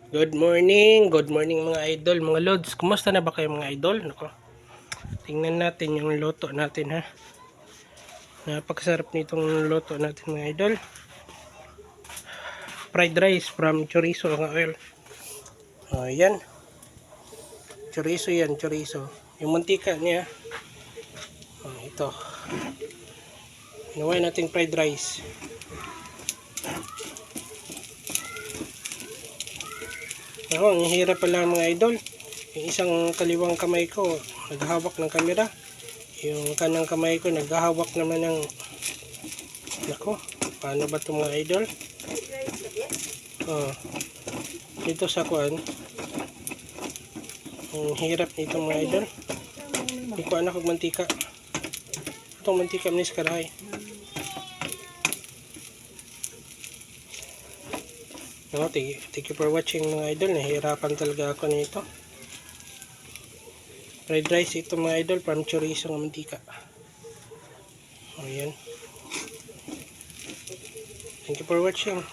Good morning mga idol, mga lods. Kumusta na ba kayo mga idol? Nako. Tingnan natin yung luto natin ha. Napakasarap nitong luto natin mga idol. Fried rice from chorizo nga oil. Yan. Chorizo yan, chorizo. Yung mantika niya. Ito. Ginawa natin fried rice. Ang hirap pala mga idol. Yung isang kaliwang kamay ko naghahawak ng camera. Yung kanang kamay ko naghahawak naman ng nako, paano ba ito mga idol? Dito sa kuan. Ang hirap nito mga idol. Hindi ko anak og mantika. Itong mantika ni karahay. Thank you for watching mga idol. Nahihirapan talaga ako nito. Fried rice ito mga idol from chorizo ng mantika. Ayan. Thank you for watching.